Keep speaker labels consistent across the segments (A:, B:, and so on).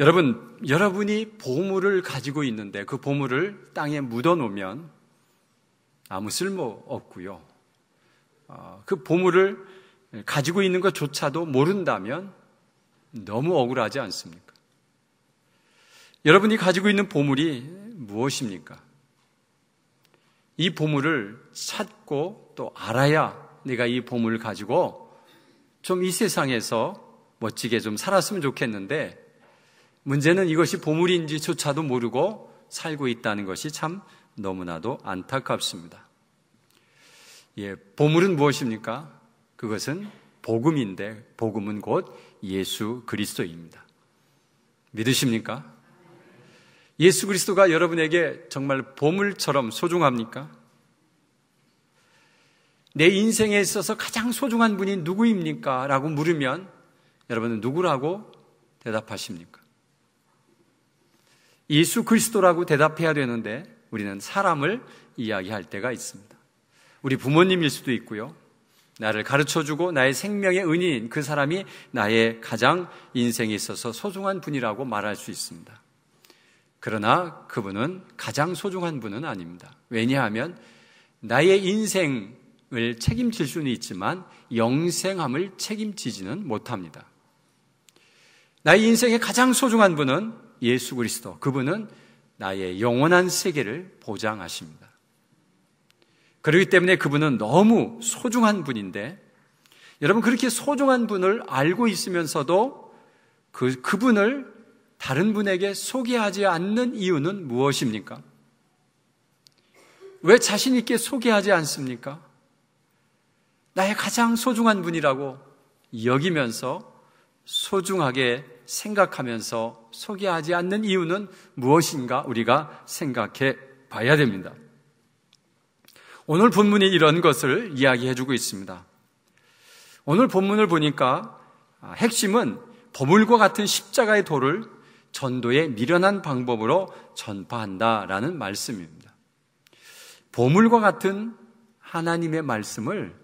A: 여러분이 보물을 가지고 있는데 그 보물을 땅에 묻어 놓으면 아무 쓸모 없고요. 그 보물을 가지고 있는 것조차도 모른다면 너무 억울하지 않습니까? 여러분이 가지고 있는 보물이 무엇입니까? 이 보물을 찾고 또 알아야 내가 이 보물을 가지고 좀 이 세상에서 멋지게 좀 살았으면 좋겠는데, 문제는 이것이 보물인지조차도 모르고 살고 있다는 것이 참 너무나도 안타깝습니다. 보물은 무엇입니까? 그것은 복음인데 복음은 곧 예수 그리스도입니다. 믿으십니까? 예수 그리스도가 여러분에게 정말 보물처럼 소중합니까? 내 인생에 있어서 가장 소중한 분이 누구입니까? 라고 물으면 여러분은 누구라고 대답하십니까? 예수 그리스도라고 대답해야 되는데 우리는 사람을 이야기할 때가 있습니다. 우리 부모님일 수도 있고요. 나를 가르쳐주고 나의 생명의 은인인 그 사람이 나의 가장 인생에 있어서 소중한 분이라고 말할 수 있습니다. 그러나 그분은 가장 소중한 분은 아닙니다. 왜냐하면 나의 인생을 책임질 수는 있지만 영생함을 책임지지는 못합니다. 나의 인생의 가장 소중한 분은 예수 그리스도, 그분은 나의 영원한 세계를 보장하십니다. 그렇기 때문에 그분은 너무 소중한 분인데, 여러분 그렇게 소중한 분을 알고 있으면서도 그분을 다른 분에게 소개하지 않는 이유는 무엇입니까? 왜 자신 있게 소개하지 않습니까? 나의 가장 소중한 분이라고 여기면서 소중하게 생각하면서 소개하지 않는 이유는 무엇인가 우리가 생각해 봐야 됩니다. 오늘 본문이 이런 것을 이야기해주고 있습니다. 오늘 본문을 보니까 핵심은 보물과 같은 십자가의 도를 전도의 미련한 방법으로 전파한다라는 말씀입니다. 보물과 같은 하나님의 말씀을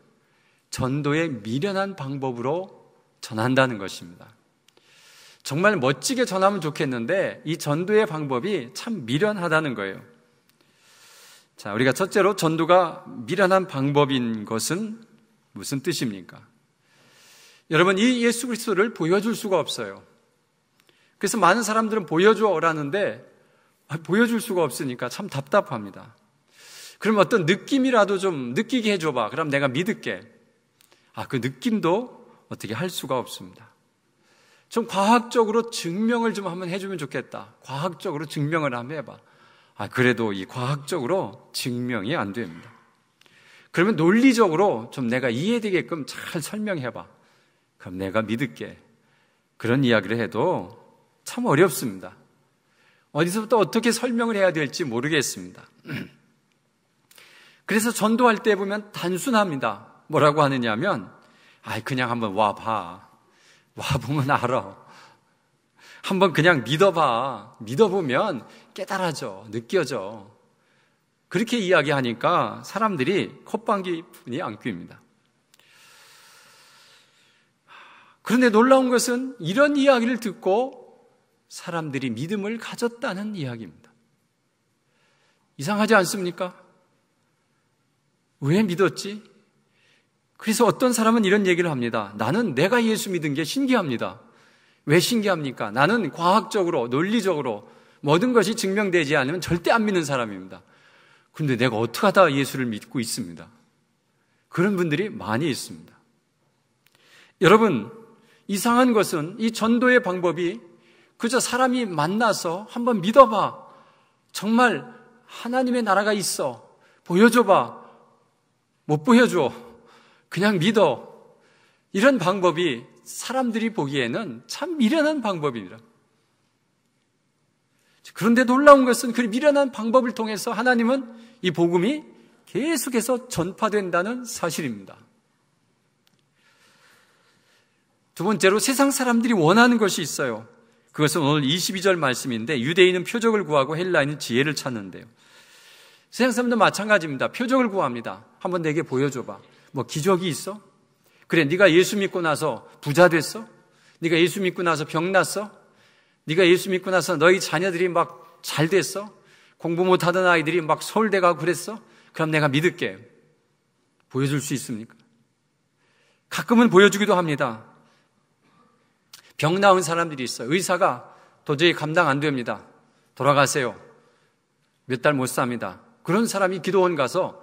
A: 전도의 미련한 방법으로 전한다는 것입니다. 정말 멋지게 전하면 좋겠는데 이 전도의 방법이 참 미련하다는 거예요. 자, 우리가 첫째로 전도가 미련한 방법인 것은 무슨 뜻입니까? 여러분, 이 예수 그리스도를 보여줄 수가 없어요. 그래서 많은 사람들은 보여줘라는데 보여줄 수가 없으니까 참 답답합니다. 그럼 어떤 느낌이라도 좀 느끼게 해줘봐. 그럼 내가 믿을게. 그 느낌도 어떻게 할 수가 없습니다. 좀 과학적으로 증명을 좀 한번 해주면 좋겠다. 과학적으로 증명을 한번 해봐. 그래도 이 과학적으로 증명이 안 됩니다. 그러면 논리적으로 좀 내가 이해되게끔 잘 설명해봐. 그럼 내가 믿을게. 그런 이야기를 해도 참 어렵습니다. 어디서부터 어떻게 설명을 해야 될지 모르겠습니다. 그래서 전도할 때 보면 단순합니다. 뭐라고 하느냐면 그냥 한번 와봐. 와보면 알아. 한번 그냥 믿어봐. 믿어보면 깨달아져. 느껴져. 그렇게 이야기하니까 사람들이 콧방귀뿐이 안 낍니다. 그런데 놀라운 것은 이런 이야기를 듣고 사람들이 믿음을 가졌다는 이야기입니다. 이상하지 않습니까? 왜 믿었지? 그래서 어떤 사람은 이런 얘기를 합니다. 나는 내가 예수 믿은 게 신기합니다. 왜 신기합니까? 나는 과학적으로, 논리적으로 모든 것이 증명되지 않으면 절대 안 믿는 사람입니다. 그런데 내가 어떻게 하다 예수를 믿고 있습니다. 그런 분들이 많이 있습니다. 여러분, 이상한 것은 이 전도의 방법이 그저 사람이 만나서 한번 믿어봐. 정말 하나님의 나라가 있어. 보여줘봐. 못 보여줘. 그냥 믿어. 이런 방법이 사람들이 보기에는 참 미련한 방법입니다. 그런데 놀라운 것은 그 미련한 방법을 통해서 하나님은 이 복음이 계속해서 전파된다는 사실입니다. 두 번째로 세상 사람들이 원하는 것이 있어요. 그것은 오늘 22절 말씀인데 유대인은 표적을 구하고 헬라인은 지혜를 찾는데요. 세상 사람도 마찬가지입니다. 표적을 구합니다. 한번 내게 보여줘봐. 뭐 기적이 있어? 그래, 네가 예수 믿고 나서 부자 됐어? 네가 예수 믿고 나서 병 났어? 네가 예수 믿고 나서 너희 자녀들이 막 잘 됐어? 공부 못하던 아이들이 막 서울대 가고 그랬어? 그럼 내가 믿을게. 보여줄 수 있습니까? 가끔은 보여주기도 합니다. 병 나은 사람들이 있어요. 의사가 도저히 감당 안 됩니다. 돌아가세요. 몇 달 못 삽니다. 그런 사람이 기도원 가서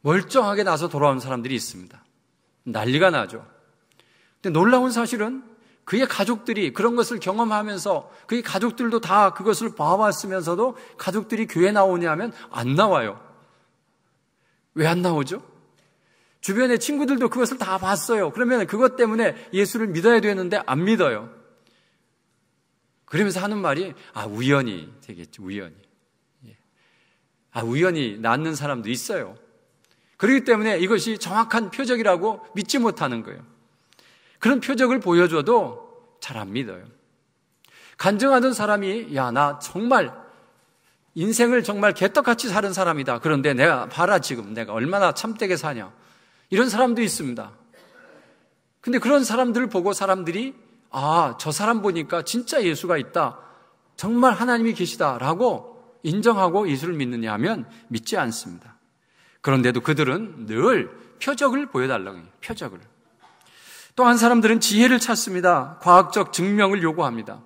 A: 멀쩡하게 나서 돌아온 사람들이 있습니다. 난리가 나죠. 근데 놀라운 사실은 그의 가족들이 그런 것을 경험하면서 그의 가족들도 다 그것을 봐왔으면서도 가족들이 교회 나오냐면 안 나와요. 왜 안 나오죠? 주변의 친구들도 그것을 다 봤어요. 그러면 그것 때문에 예수를 믿어야 되는데 안 믿어요. 그러면서 하는 말이 우연히 되겠죠. 우연히. 우연히 낫는 사람도 있어요. 그렇기 때문에 이것이 정확한 표적이라고 믿지 못하는 거예요. 그런 표적을 보여줘도 잘 안 믿어요. 간증하던 사람이 나 정말 인생을 정말 개떡같이 사는 사람이다. 그런데 내가 봐라 지금 내가 얼마나 참되게 사냐. 이런 사람도 있습니다. 근데 그런 사람들을 보고 사람들이 저 사람 보니까 진짜 예수가 있다. 정말 하나님이 계시다라고 인정하고 예수를 믿느냐 하면 믿지 않습니다. 그런데도 그들은 늘 표적을 보여달라고 해요. 표적을. 또 한 사람들은 지혜를 찾습니다. 과학적 증명을 요구합니다.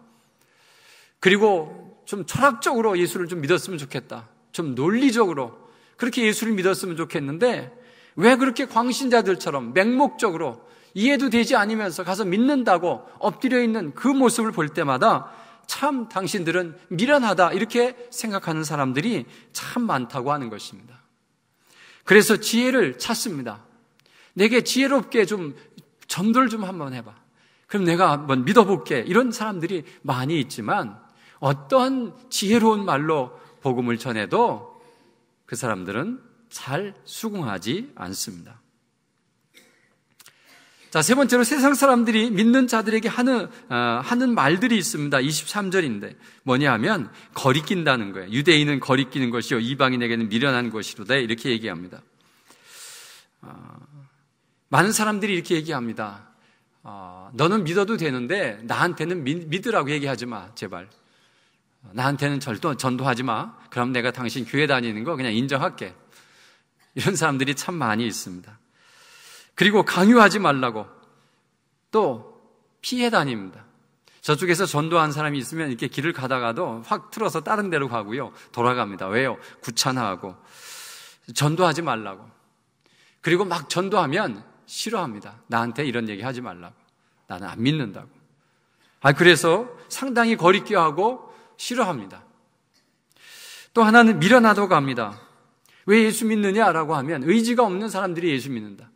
A: 그리고 좀 철학적으로 예수를 좀 믿었으면 좋겠다. 좀 논리적으로 그렇게 예수를 믿었으면 좋겠는데 왜 그렇게 광신자들처럼 맹목적으로 이해도 되지 않으면서 가서 믿는다고 엎드려 있는 그 모습을 볼 때마다 참 당신들은 미련하다 이렇게 생각하는 사람들이 참 많다고 하는 것입니다. 그래서 지혜를 찾습니다. 내게 지혜롭게 좀 전도를 좀 한번 해봐. 그럼 내가 한번 믿어볼게. 이런 사람들이 많이 있지만 어떠한 지혜로운 말로 복음을 전해도 그 사람들은 잘 수긍하지 않습니다. 자, 세 번째로 세상 사람들이 믿는 자들에게 하는 말들이 있습니다. 23절인데 뭐냐 하면 거리낀다는 거예요. 유대인은 거리끼는 것이요 이방인에게는 미련한 것이로다 이렇게 얘기합니다. 많은 사람들이 이렇게 얘기합니다. 너는 믿어도 되는데 나한테는 믿으라고 얘기하지 마 제발. 나한테는 전도하지 마. 그럼 내가 당신 교회 다니는 거 그냥 인정할게. 이런 사람들이 참 많이 있습니다. 그리고 강요하지 말라고 또 피해 다닙니다. 저쪽에서 전도한 사람이 있으면 이렇게 길을 가다가도 확 틀어서 다른 데로 가고요. 돌아갑니다. 왜요? 귀찮아하고. 전도하지 말라고. 그리고 막 전도하면 싫어합니다. 나한테 이런 얘기 하지 말라고. 나는 안 믿는다고. 그래서 상당히 거리끼하고 싫어합니다. 또 하나는 미련하다고 합니다. 왜 예수 믿느냐라고 하면 의지가 없는 사람들이 예수 믿는다.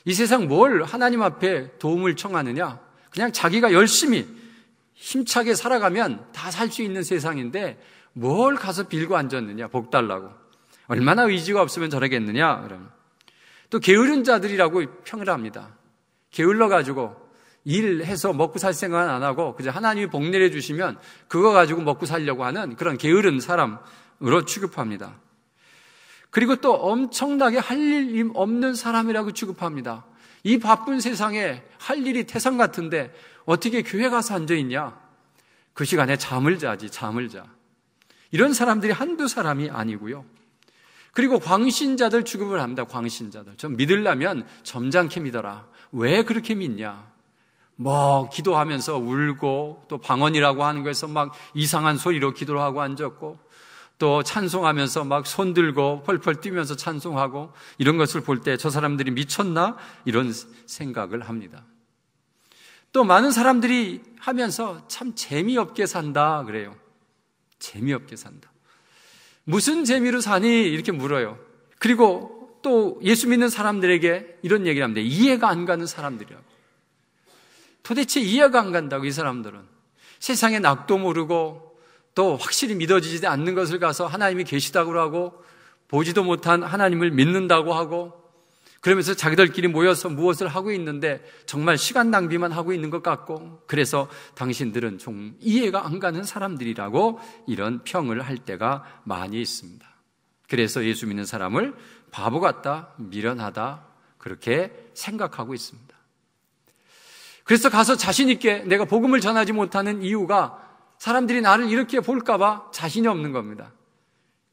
A: 이 세상 뭘 하나님 앞에 도움을 청하느냐? 그냥 자기가 열심히 힘차게 살아가면 다 살 수 있는 세상인데 뭘 가서 빌고 앉았느냐? 복 달라고. 얼마나 의지가 없으면 저러겠느냐? 그러면. 또 게으른 자들이라고 평을 합니다. 게을러가지고 일해서 먹고 살 생각은 안 하고 그저 하나님이 복 내려주시면 그거 가지고 먹고 살려고 하는 그런 게으른 사람으로 취급합니다. 그리고 또 엄청나게 할 일 없는 사람이라고 취급합니다. 이 바쁜 세상에 할 일이 태산 같은데 어떻게 교회 가서 앉아있냐? 그 시간에 잠을 자지, 잠을 자. 이런 사람들이 한두 사람이 아니고요. 그리고 광신자들 취급을 합니다. 광신자들. 좀 믿으려면 점잖게 믿어라. 왜 그렇게 믿냐? 뭐 기도하면서 울고 또 방언이라고 하는 거에서 막 이상한 소리로 기도를 하고 앉았고 또 찬송하면서 막 손들고 펄펄 뛰면서 찬송하고 이런 것을 볼 때 저 사람들이 미쳤나? 이런 생각을 합니다. 또 많은 사람들이 하면서 참 재미없게 산다 그래요. 재미없게 산다. 무슨 재미로 사니? 이렇게 물어요. 그리고 또 예수 믿는 사람들에게 이런 얘기를 합니다. 이해가 안 가는 사람들이라고. 도대체 이해가 안 간다고 이 사람들은. 세상에 낙도 모르고 또 확실히 믿어지지 않는 것을 가서 하나님이 계시다고 하고 보지도 못한 하나님을 믿는다고 하고 그러면서 자기들끼리 모여서 무엇을 하고 있는데 정말 시간 낭비만 하고 있는 것 같고 그래서 당신들은 좀 이해가 안 가는 사람들이라고 이런 평을 할 때가 많이 있습니다. 그래서 예수 믿는 사람을 바보 같다, 미련하다 그렇게 생각하고 있습니다. 그래서 가서 자신 있게 내가 복음을 전하지 못하는 이유가 사람들이 나를 이렇게 볼까봐 자신이 없는 겁니다.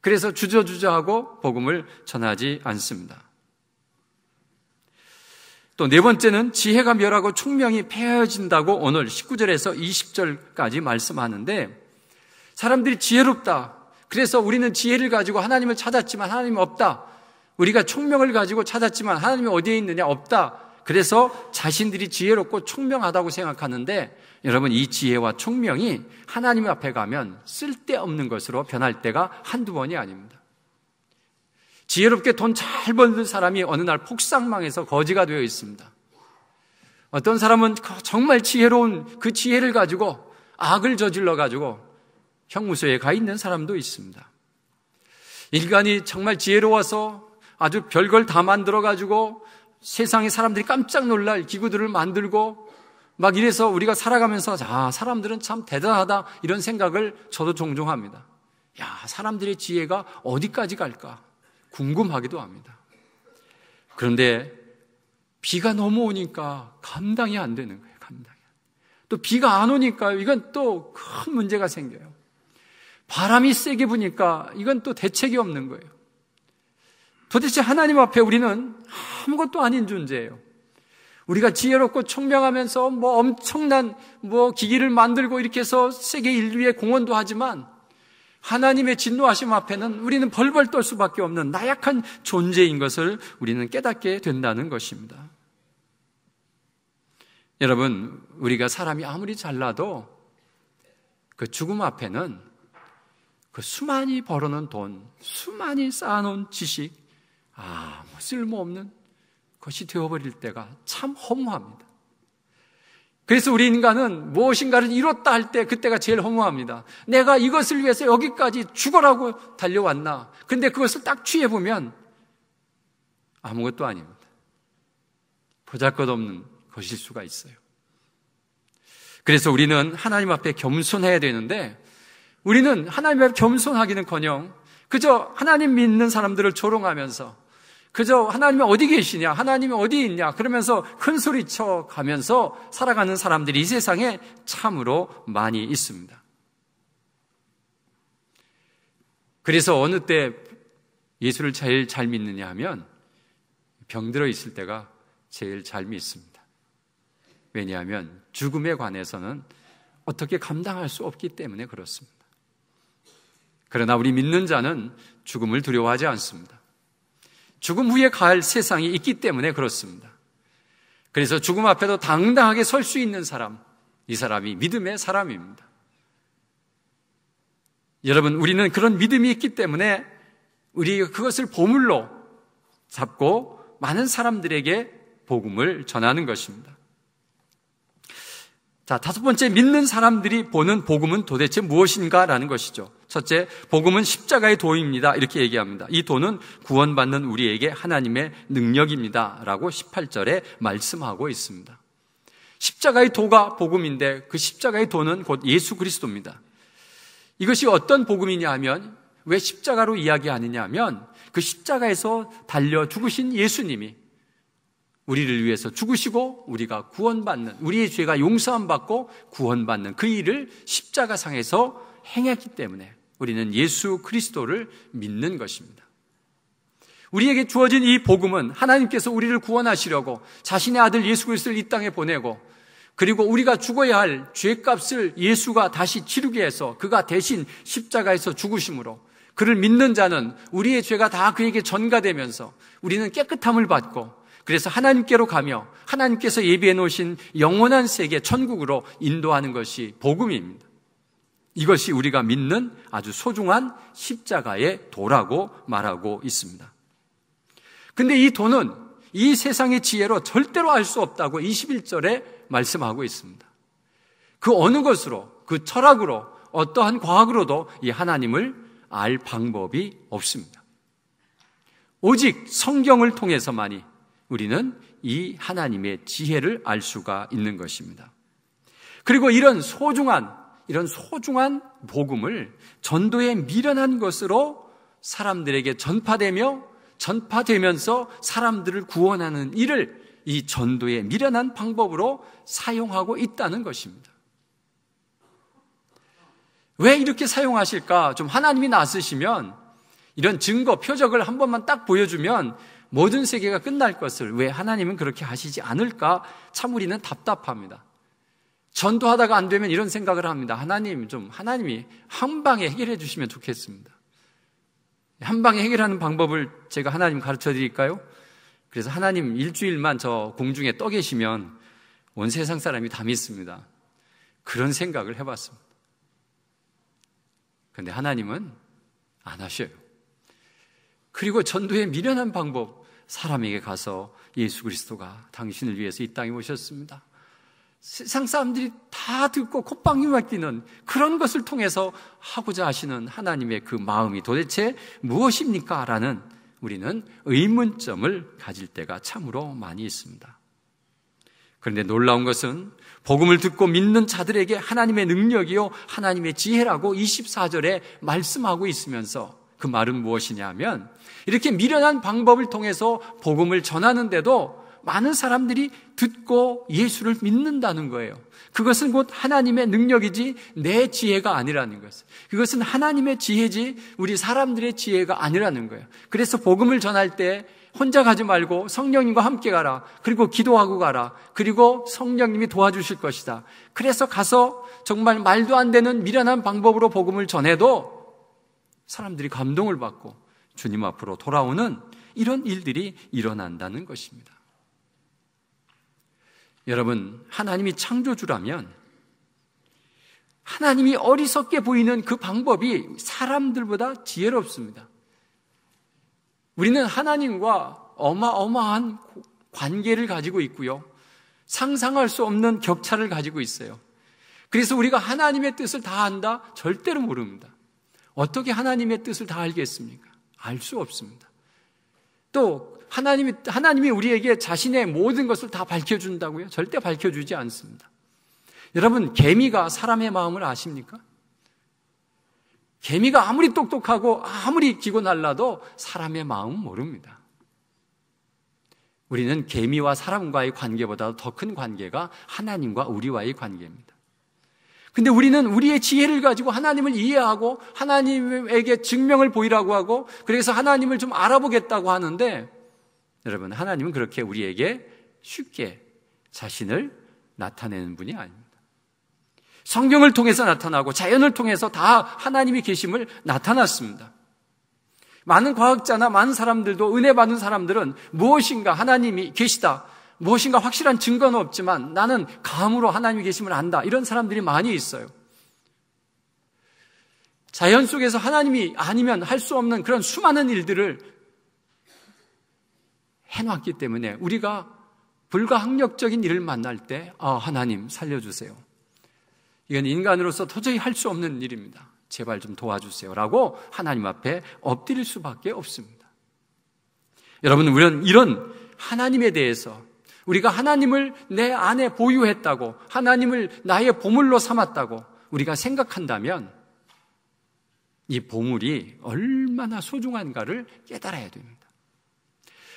A: 그래서 주저주저하고 복음을 전하지 않습니다. 또 네 번째는 지혜가 멸하고 총명이 폐허해진다고 오늘 19절에서 20절까지 말씀하는데, 사람들이 지혜롭다, 그래서 우리는 지혜를 가지고 하나님을 찾았지만 하나님이 없다, 우리가 총명을 가지고 찾았지만 하나님이 어디에 있느냐, 없다, 그래서 자신들이 지혜롭고 총명하다고 생각하는데, 여러분, 이 지혜와 총명이 하나님 앞에 가면 쓸데없는 것으로 변할 때가 한두 번이 아닙니다. 지혜롭게 돈 잘 버는 사람이 어느 날 폭삭망해서 거지가 되어 있습니다. 어떤 사람은 정말 지혜로운 그 지혜를 가지고 악을 저질러 가지고 형무소에 가 있는 사람도 있습니다. 인간이 정말 지혜로워서 아주 별걸 다 만들어 가지고 세상에 사람들이 깜짝 놀랄 기구들을 만들고 막 이래서 우리가 살아가면서 사람들은 참 대단하다, 이런 생각을 저도 종종 합니다. 사람들의 지혜가 어디까지 갈까 궁금하기도 합니다. 그런데 비가 너무 오니까 감당이 안 되는 거예요. 또 비가 안 오니까 이건 또 큰 문제가 생겨요. 바람이 세게 부니까 이건 또 대책이 없는 거예요. 도대체 하나님 앞에 우리는 아무것도 아닌 존재예요. 우리가 지혜롭고 총명하면서 엄청난 기기를 만들고 이렇게 해서 세계 인류의 공헌도 하지만, 하나님의 진노하심 앞에는 우리는 벌벌 떨 수밖에 없는 나약한 존재인 것을 우리는 깨닫게 된다는 것입니다. 여러분, 우리가 사람이 아무리 잘나도 그 죽음 앞에는 그 수많이 벌어놓은 돈, 수많이 쌓아놓은 지식, 쓸모없는 것이 되어버릴 때가 참 허무합니다. 그래서 우리 인간은 무엇인가를 이뤘다 할 때 그때가 제일 허무합니다. 내가 이것을 위해서 여기까지 죽어라고 달려왔나? 근데 그것을 딱 취해보면 아무것도 아닙니다. 보잘것없는 것일 수가 있어요. 그래서 우리는 하나님 앞에 겸손해야 되는데, 우리는 하나님 앞에 겸손하기는커녕 그저 하나님 믿는 사람들을 조롱하면서, 그저 하나님이 어디 계시냐, 하나님이 어디 있냐 그러면서 큰 소리쳐 가면서 살아가는 사람들이 이 세상에 참으로 많이 있습니다. 그래서 어느 때 예수를 제일 잘 믿느냐 하면 병들어 있을 때가 제일 잘 믿습니다. 왜냐하면 죽음에 관해서는 어떻게 감당할 수 없기 때문에 그렇습니다. 그러나 우리 믿는 자는 죽음을 두려워하지 않습니다. 죽음 후에 갈 세상이 있기 때문에 그렇습니다. 그래서 죽음 앞에도 당당하게 설 수 있는 사람, 이 사람이 믿음의 사람입니다. 여러분, 우리는 그런 믿음이 있기 때문에 우리가 그것을 보물로 잡고 많은 사람들에게 복음을 전하는 것입니다. 자, 다섯 번째, 믿는 사람들이 보는 복음은 도대체 무엇인가라는 것이죠. 첫째, 복음은 십자가의 도입니다. 이렇게 얘기합니다. 이 도는 구원받는 우리에게 하나님의 능력입니다. 라고 18절에 말씀하고 있습니다. 십자가의 도가 복음인데 그 십자가의 도는 곧 예수 그리스도입니다. 이것이 어떤 복음이냐 하면, 왜 십자가로 이야기하느냐 하면, 그 십자가에서 달려 죽으신 예수님이 우리를 위해서 죽으시고 우리가 구원받는, 우리의 죄가 용서함 받고 구원받는 그 일을 십자가상에서 행했기 때문에 우리는 예수 그리스도를 믿는 것입니다. 우리에게 주어진 이 복음은 하나님께서 우리를 구원하시려고 자신의 아들 예수 그리스도를 이 땅에 보내고, 그리고 우리가 죽어야 할 죄값을 예수가 다시 치르게 해서 그가 대신 십자가에서 죽으심으로 그를 믿는 자는 우리의 죄가 다 그에게 전가되면서 우리는 깨끗함을 받고, 그래서 하나님께로 가며 하나님께서 예비해 놓으신 영원한 세계 천국으로 인도하는 것이 복음입니다. 이것이 우리가 믿는 아주 소중한 십자가의 도라고 말하고 있습니다. 근데 이 도는 이 세상의 지혜로 절대로 알 수 없다고 21절에 말씀하고 있습니다. 그 어느 것으로, 그 철학으로, 어떠한 과학으로도 이 하나님을 알 방법이 없습니다. 오직 성경을 통해서만이 우리는 이 하나님의 지혜를 알 수가 있는 것입니다. 그리고 이런 소중한 복음을 전도의 미련한 것으로 사람들에게 전파되면서 사람들을 구원하는 일을 이 전도의 미련한 방법으로 사용하고 있다는 것입니다. 왜 이렇게 사용하실까? 좀 하나님이 나서시면 이런 증거, 표적을 한 번만 딱 보여주면 모든 세계가 끝날 것을 왜 하나님은 그렇게 하시지 않을까? 참 우리는 답답합니다. 전도하다가 안 되면 이런 생각을 합니다. 하나님이 한 방에 해결해 주시면 좋겠습니다. 한 방에 해결하는 방법을 제가 하나님 가르쳐 드릴까요? 그래서 하나님 일주일만 저 공중에 떠 계시면 온 세상 사람이 다 믿습니다. 그런 생각을 해봤습니다. 그런데 하나님은 안 하셔요. 그리고 전도의 미련한 방법, 사람에게 가서 예수 그리스도가 당신을 위해서 이 땅에 오셨습니다. 세상 사람들이 다 듣고 콧방귀 막히는 그런 것을 통해서 하고자 하시는 하나님의 그 마음이 도대체 무엇입니까? 라는 우리는 의문점을 가질 때가 참으로 많이 있습니다. 그런데 놀라운 것은 복음을 듣고 믿는 자들에게 하나님의 능력이요 하나님의 지혜라고 24절에 말씀하고 있으면서 그 말은 무엇이냐 하면 이렇게 미련한 방법을 통해서 복음을 전하는데도 많은 사람들이 듣고 예수를 믿는다는 거예요. 그것은 곧 하나님의 능력이지 내 지혜가 아니라는 것을. 그것은 하나님의 지혜지 우리 사람들의 지혜가 아니라는 거예요. 그래서 복음을 전할 때 혼자 가지 말고 성령님과 함께 가라. 그리고 기도하고 가라. 그리고 성령님이 도와주실 것이다. 그래서 가서 정말 말도 안 되는 미련한 방법으로 복음을 전해도 사람들이 감동을 받고 주님 앞으로 돌아오는 이런 일들이 일어난다는 것입니다. 여러분, 하나님이 창조주라면 하나님이 어리석게 보이는 그 방법이 사람들보다 지혜롭습니다. 우리는 하나님과 어마어마한 관계를 가지고 있고요. 상상할 수 없는 격차를 가지고 있어요. 그래서 우리가 하나님의 뜻을 다 안다? 절대로 모릅니다. 어떻게 하나님의 뜻을 다 알겠습니까? 알 수 없습니다. 또 하나님이 우리에게 자신의 모든 것을 다 밝혀준다고요? 절대 밝혀주지 않습니다. 여러분, 개미가 사람의 마음을 아십니까? 개미가 아무리 똑똑하고 아무리 기고 날라도 사람의 마음은 모릅니다. 우리는 개미와 사람과의 관계보다 더 큰 관계가 하나님과 우리와의 관계입니다. 근데 우리는 우리의 지혜를 가지고 하나님을 이해하고 하나님에게 증명을 보이라고 하고 그래서 하나님을 좀 알아보겠다고 하는데 여러분, 하나님은 그렇게 우리에게 쉽게 자신을 나타내는 분이 아닙니다. 성경을 통해서 나타나고 자연을 통해서 다 하나님이 계심을 나타났습니다. 많은 과학자나 많은 사람들도 은혜 받은 사람들은 무엇인가 하나님이 계시다, 무엇인가 확실한 증거는 없지만 나는 감으로 하나님이 계심을 안다, 이런 사람들이 많이 있어요. 자연 속에서 하나님이 아니면 할 수 없는 그런 수많은 일들을 해놨기 때문에 우리가 불가항력적인 일을 만날 때 하나님 살려주세요. 이건 인간으로서 도저히 할 수 없는 일입니다. 제발 좀 도와주세요 라고 하나님 앞에 엎드릴 수밖에 없습니다. 여러분, 우리는 이런 하나님에 대해서 우리가 하나님을 내 안에 보유했다고, 하나님을 나의 보물로 삼았다고 우리가 생각한다면 이 보물이 얼마나 소중한가를 깨달아야 됩니다.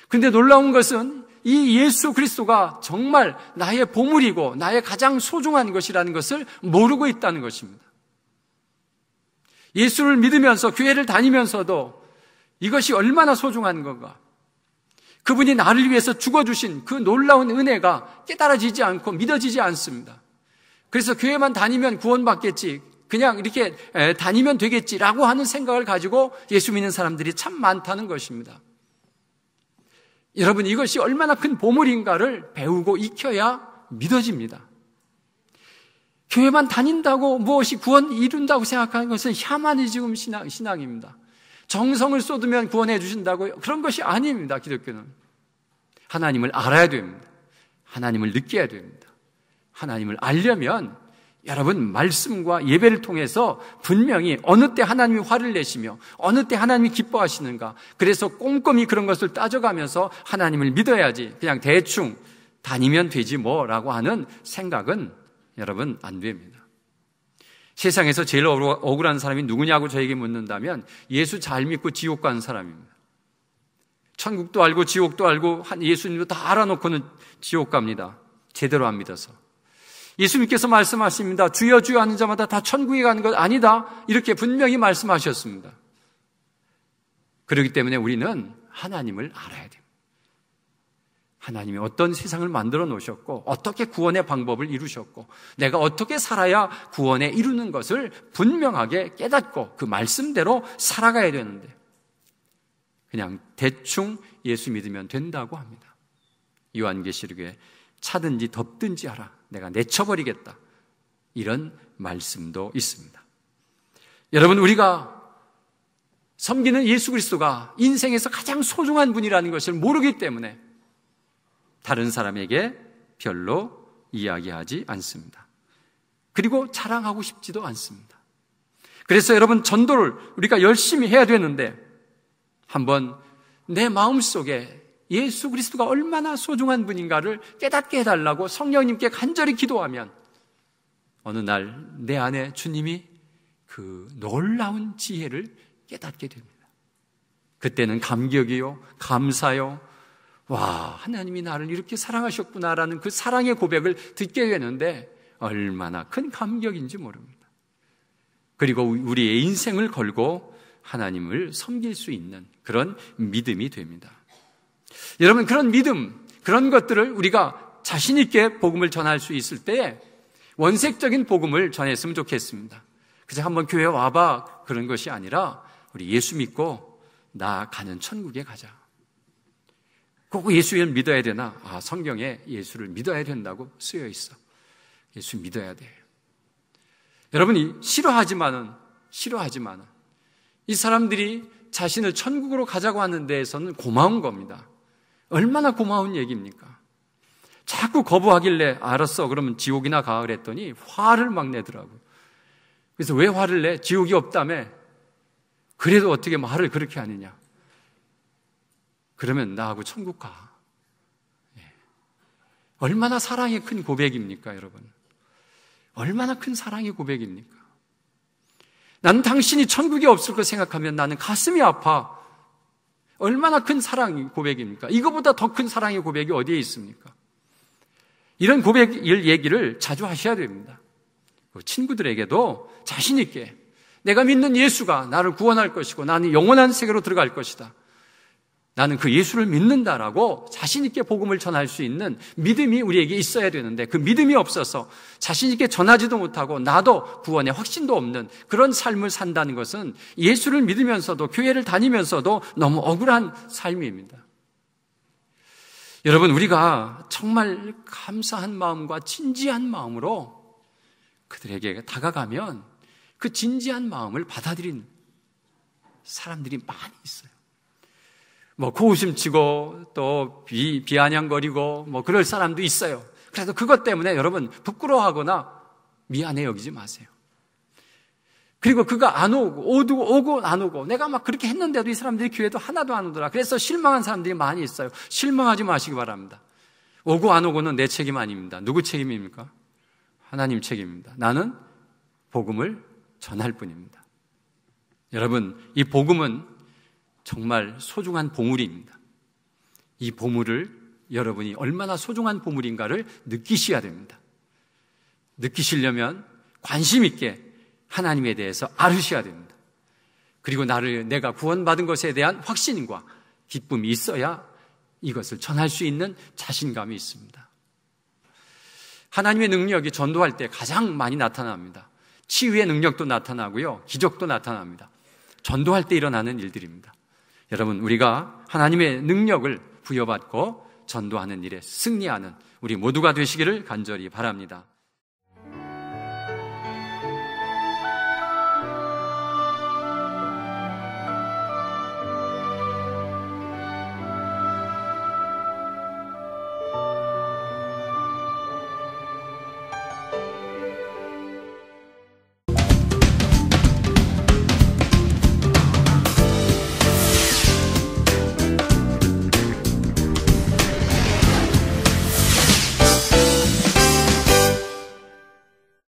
A: 그런데 놀라운 것은 이 예수 그리스도가 정말 나의 보물이고 나의 가장 소중한 것이라는 것을 모르고 있다는 것입니다. 예수를 믿으면서 교회를 다니면서도 이것이 얼마나 소중한 건가, 그분이 나를 위해서 죽어주신 그 놀라운 은혜가 깨달아지지 않고 믿어지지 않습니다. 그래서 교회만 다니면 구원받겠지, 그냥 이렇게 다니면 되겠지라고 하는 생각을 가지고 예수 믿는 사람들이 참 많다는 것입니다. 여러분, 이것이 얼마나 큰 보물인가를 배우고 익혀야 믿어집니다. 교회만 다닌다고 무엇이 구원 이룬다고 생각하는 것은 샤머니즘 신앙입니다. 정성을 쏟으면 구원해 주신다고요? 그런 것이 아닙니다. 기독교는 하나님을 알아야 됩니다. 하나님을 느껴야 됩니다. 하나님을 알려면 여러분, 말씀과 예배를 통해서 분명히 어느 때 하나님이 화를 내시며 어느 때 하나님이 기뻐하시는가, 그래서 꼼꼼히 그런 것을 따져가면서 하나님을 믿어야지 그냥 대충 다니면 되지 뭐라고 하는 생각은 여러분 안 됩니다. 세상에서 제일 억울한 사람이 누구냐고 저에게 묻는다면 예수 잘 믿고 지옥 가는 사람입니다. 천국도 알고 지옥도 알고 예수님도 다 알아놓고는 지옥 갑니다. 제대로 안 믿어서. 예수님께서 말씀하십니다. 주여 주여 하는 자마다 다 천국에 가는 것 아니다. 이렇게 분명히 말씀하셨습니다. 그렇기 때문에 우리는 하나님을 알아야 됩니다. 하나님이 어떤 세상을 만들어 놓으셨고 어떻게 구원의 방법을 이루셨고 내가 어떻게 살아야 구원에 이루는 것을 분명하게 깨닫고 그 말씀대로 살아가야 되는데 그냥 대충 예수 믿으면 된다고 합니다. 요한계시록에 차든지 덥든지 하라. 내가 내쳐버리겠다. 이런 말씀도 있습니다. 여러분, 우리가 섬기는 예수 그리스도가 인생에서 가장 소중한 분이라는 것을 모르기 때문에 다른 사람에게 별로 이야기하지 않습니다. 그리고 자랑하고 싶지도 않습니다. 그래서 여러분, 전도를 우리가 열심히 해야 되는데 한번 내 마음속에 예수 그리스도가 얼마나 소중한 분인가를 깨닫게 해달라고 성령님께 간절히 기도하면 어느 날 내 안에 주님이 그 놀라운 지혜를 깨닫게 됩니다. 그때는 감격이요, 감사요, 와, 하나님이 나를 이렇게 사랑하셨구나라는 그 사랑의 고백을 듣게 되는데 얼마나 큰 감격인지 모릅니다. 그리고 우리의 인생을 걸고 하나님을 섬길 수 있는 그런 믿음이 됩니다. 여러분, 그런 믿음, 그런 것들을 우리가 자신 있게 복음을 전할 수 있을 때에 원색적인 복음을 전했으면 좋겠습니다. 그저 한번 교회에 와봐 그런 것이 아니라 우리 예수 믿고 나 가는 천국에 가자. 꼭 예수를 믿어야 되나? 성경에 예수를 믿어야 된다고 쓰여 있어. 예수 믿어야 돼. 여러분이 싫어하지만은 이 사람들이 자신을 천국으로 가자고 하는 데에서는 고마운 겁니다. 얼마나 고마운 얘기입니까? 자꾸 거부하길래 알았어 그러면 지옥이나 가 그랬더니 화를 막 내더라고요. 그래서 왜 화를 내? 지옥이 없다며? 그래도 어떻게 말을 그렇게 하느냐? 그러면 나하고 천국 가. 얼마나 사랑의 큰 고백입니까, 여러분? 얼마나 큰 사랑의 고백입니까? 나는 당신이 천국에 없을 거 생각하면 나는 가슴이 아파. 얼마나 큰 사랑의 고백입니까? 이거보다 더 큰 사랑의 고백이 어디에 있습니까? 이런 고백을 얘기를 자주 하셔야 됩니다. 친구들에게도 자신 있게 내가 믿는 예수가 나를 구원할 것이고 나는 영원한 세계로 들어갈 것이다. 나는 그 예수를 믿는다라고 자신 있게 복음을 전할 수 있는 믿음이 우리에게 있어야 되는데 그 믿음이 없어서 자신 있게 전하지도 못하고 나도 구원의 확신도 없는 그런 삶을 산다는 것은 예수를 믿으면서도 교회를 다니면서도 너무 억울한 삶입니다. 여러분, 우리가 정말 감사한 마음과 진지한 마음으로 그들에게 다가가면 그 진지한 마음을 받아들인 사람들이 많이 있어요. 고웃음치고 또 비아냥거리고 그럴 사람도 있어요. 그래서 그것 때문에 여러분 부끄러워하거나 미안해 여기지 마세요. 그리고 그가 안 오고 안 오고 내가 막 그렇게 했는데도 이 사람들이 교회도 하나도 안 오더라. 그래서 실망한 사람들이 많이 있어요. 실망하지 마시기 바랍니다. 오고 안 오고는 내 책임 아닙니다. 누구 책임입니까? 하나님 책임입니다. 나는 복음을 전할 뿐입니다. 여러분, 이 복음은 정말 소중한 보물입니다. 이 보물을 여러분이 얼마나 소중한 보물인가를 느끼셔야 됩니다. 느끼시려면 관심 있게 하나님에 대해서 알으셔야 됩니다. 그리고 내가 구원받은 것에 대한 확신과 기쁨이 있어야 이것을 전할 수 있는 자신감이 있습니다. 하나님의 능력이 전도할 때 가장 많이 나타납니다. 치유의 능력도 나타나고요, 기적도 나타납니다. 전도할 때 일어나는 일들입니다. 여러분, 우리가 하나님의 능력을 부여받고 전도하는 일에 승리하는 우리 모두가 되시기를 간절히 바랍니다.